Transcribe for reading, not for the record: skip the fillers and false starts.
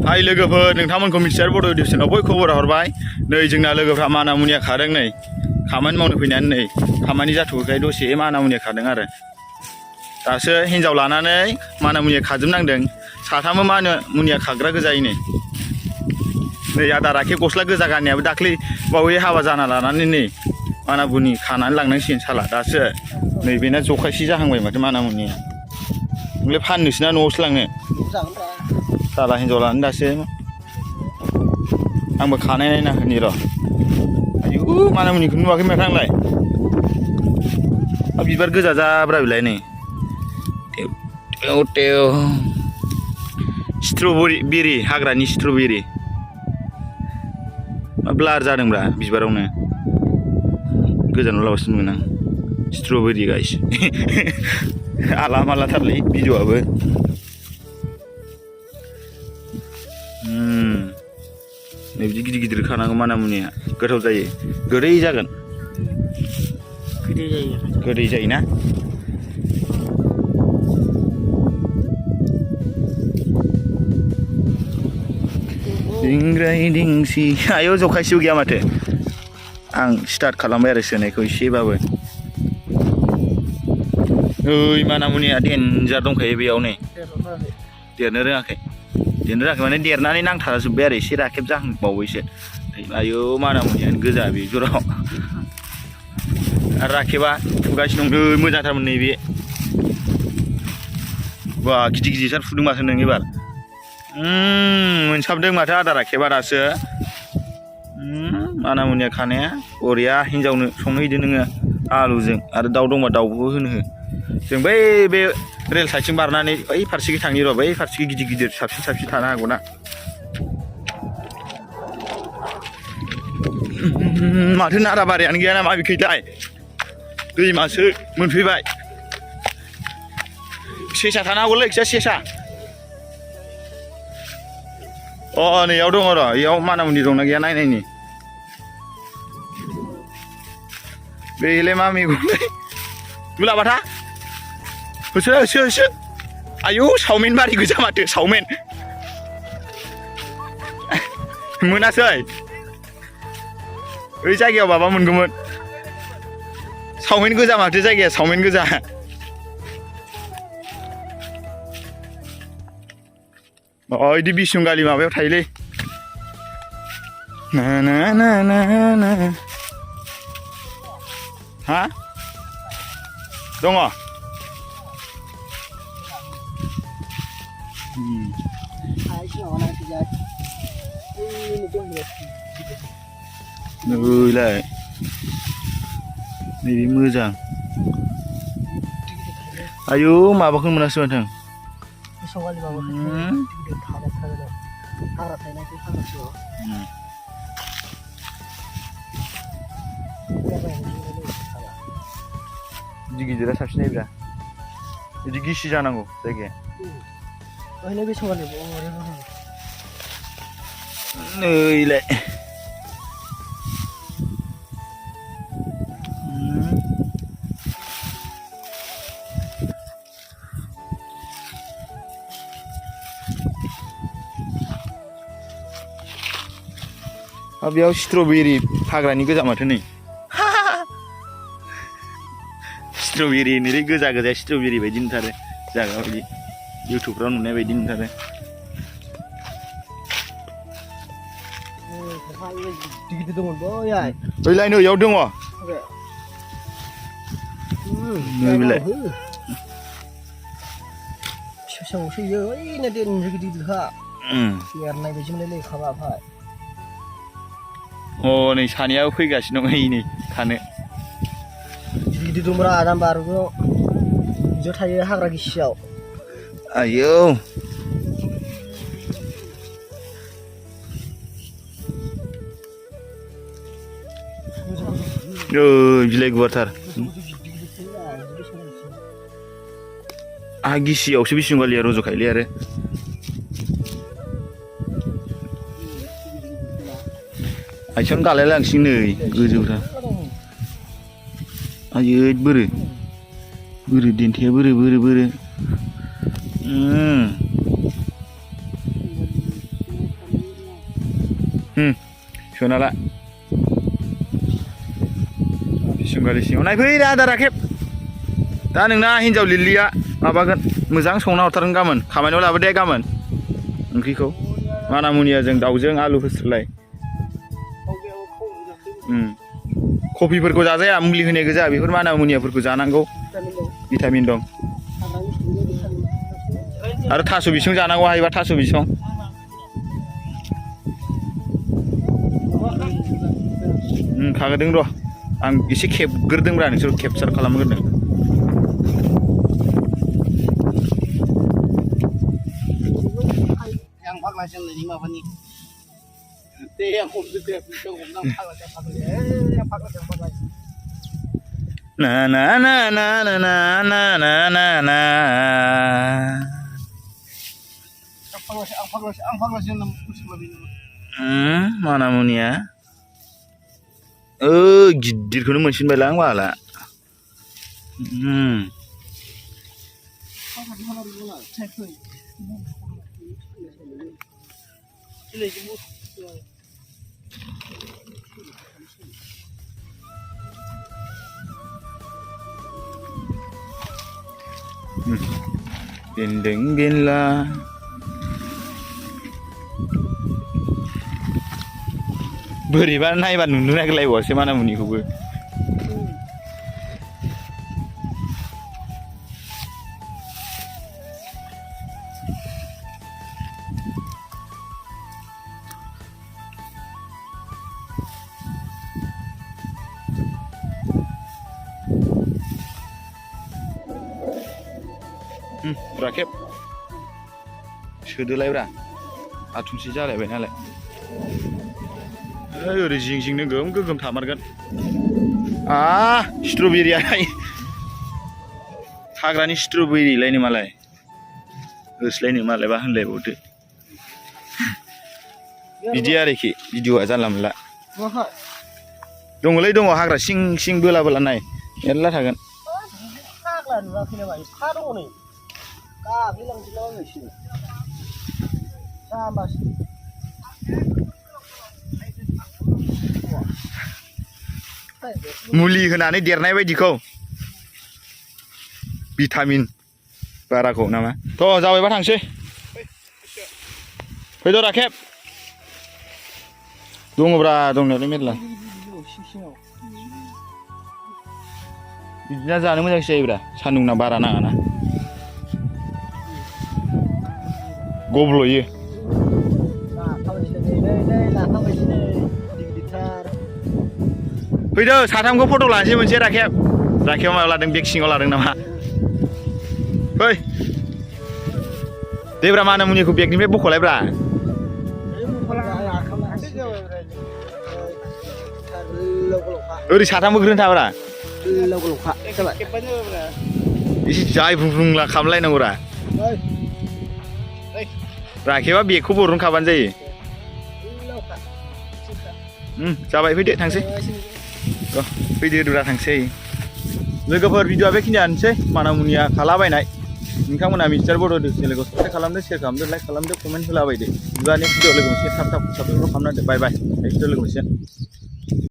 हाय लोगोफोर नोंथांमोनखौ मिथिसार बड' इडुकेसनाव बयखौबो खबर हरबाय नै जोंना लोगोफ्रा मानामुनिया खादों नै खामानि मावनो फैनानै नै खामानि जाथ'यैखाय दसे मानामुनिया खादों आरो दासो हिन्जाव लानानै मानामुनिया खाजोबनांदों साथामबो मानामुनिया खाग्रा गोजायै नै आदा राखे गस्ला गोजा गाननायाबो दाख्लै बावै हाबा जाना लानानै नै मानामुनि खानानै लांनांसिगोन साला दासो नै बेना जखायसे जाहांबाय माथो मानामुनिया नोंलाय फाननोसो ना न'आवसो लांनो साला हिन्जाव लानानै दासो आंबो खानाय नायना होनि र' आयु मानामुनिखौ नुवाखै माथो आंलाय बिबार गोजा जाब्रा बिलाय नै टेव टेव स्ट्रबेरि हाग्रानि स्ट्रबेरि मा ब्लार जादोंब्रा बिबारावनो गोजानाव लाबासो नुगोन आं स्ट्रबेरि गाइस आला मालाथारलै भिडिअ'आबो नै बिदि गिदिर गिदिर खानांगौ मानामुनिया गोथाव जायो गोदै जागोन गोदै जायोना दिंग्राय दिंसि आयौ जखायसेबो गैया माथो आं स्टार्ट खालामबाय आरो सोनायखौ एसेबाबो ओइ मानामुनिया देन्जार दंखायो बेयाव नै देरनो रोङाखै माने देरनानै नांथाजोब्बाय आरो एसे राखेब जाहांबावबायसो आयौ मानामुनियानो गोजा बे जराव आरो राखेबा फुगासिनो दं नै मोजांथारमोन नैबे बा गिदिर गिदिरथार फुदों माथो नों एबार मोनसाबदों माथो आदा राखेबा दासो मानामुनिया खानाया बरिया हिन्जावनो संनो हैदो नोङो आलुजों आरो दाउ दंबा दाउबो होनो हो जों बै बे रेल साइडथिं बारनानै बै फारसेखै थांनि र' बै फारसेखै गिदिर गिदिर साबसिन थानो हागौ ना माथो नारा बारियानो गैया नामा बेखैलाय दैमासो मोनफैबाय सेसा थानो हागौलै खिया सेसा अ नैयाव दङ र' इयाव मानामुनि दंना गैया नायनायनि बेलाय मा मैगंलै मुलाबाथा होसो आयौ सावमिन बारि गोजा माथो सावमिन मोनासै ओइ जायगायाव माबा मोनगौमोन सावमिन गोजा माथो जायगाया सावमिन गोजा इदि बिसुंगालि माबायाव थायोलै ना हा दङ नैलाय नैबे मोजां आयु माबाखौनो मोनासै माथो गिदिर गिदिरा साबसिन जायोब्रा बिदि गिसि जानांगौ जायगाया नैलाय बेयाव स्ट्रबेरि हाग्रानि गोजा माथो नै स्ट्रबेरि नैलै गोजा स्ट्रबेरि बायदि नुथारो जागा बायदि इउटुबफ्राव नुनाय बायदि नुथारो ओइलाय नै इयाव दङ नैलाय नै सानैयाबो फैगासिनो दं नै खानो गिदिर दंब्रा आराम बारगौ ज' थायो हाग्रा गिसियाव आयौ बिलाइ गुवारथार आहा गिसियावसो बिसुंगालिया रज'खायोलै आरो आथिं गालाय लांसिगोन नै गोजौफ्रा आयै बोरो देन्थाया बोरो सोना ला बिसुंगालि सिङाव नायफै आदा राखेब दा नोंना हिन्जाव लिलिया माबागोन मोजां संना हरथारगोन गाबोन खामानियाव लाबो दे गाबोन ओंख्रिखौ माना मुनियाजों दाउजों आलु होस्रोलाय कफिफोरखौ जाजाया मुलि होनाय गोजा बेफोर माना मुनियाफोरखौ जानांगौ भिटामिन दं आरो थास' बिसं जानांगौ हायोबा थास' बिसं खागोदों र' आं एसे खेबग्रोदोंब्रा नोंसोर केपचार खालामग्रोदों ना ना ना ना ना ना ना ना ना ना mana munia गिदिरखौनो मोनसिनबायला आं बाला gendeng genla बोरैबा नायबा नुनो नागिरलायबावसो माना मुनिखौबो राखेब सोदोलायब्रा आथुमसे जालायबाय नालाय ओरै जिं जिंनो गोगोम थामारगोन स्ट्रबेरियाहाय हाग्रानि स्ट्रबेरिलायनो मालाय होस्लायनो मालायबा होनलायबावदो बिदि आरोखि भिडिअ'आ जानला मोनला दङलै दङ हाग्रा सिं सिं बोला बोला नाय मेरला थागोन हाग्रा नुवाखै नामा एफा दङ नै गाफैलांजोबलाबायसो जाम्बासो मुलि होनानै देरनाय बायदिखौ भिटामिन बाराखौ नामा थ' जाबायबा थांसै फैद' राखेब दङब्रा दंनायालाय मेरला बिदिना जानो मोजांसो जायोब्रा सान्दुंना बारा नाङाना गब्ल'यो फैदो साथामखौ फट' लानोसै मोनसे राखेब राखेब मायाव लादों बेग सिङाव लादों नामा फै देब्रा माना मुनिखौ बेगनिफ्राय बख'लायब्रा ओरै साथामबो ग्रोन थाब्रा एसे जाय बुंला खालामलायनांगौरा राखेबा बेगखौ बरनखाबानो जायो जाबाय फैदो थांसै फैदो दुरा थांसै लोगोफोर भिडिअ'आ बेखिनियानोसै माना मुनिया खालाबायनाय नोंथांमोना मिस्टार बर' चेनेलखौ साबस्क्राइब खालामदो शेयार खालामदो लाइक खालामदो कमेन्ट होलाबायदो बिदिबा नेक्स्ट भिडिअ लोगो मोनसे थाब साबस्क्राइब खालामना होदो बाय बाय नेक्स्ट भिडिअ लोगो मोनसिगोन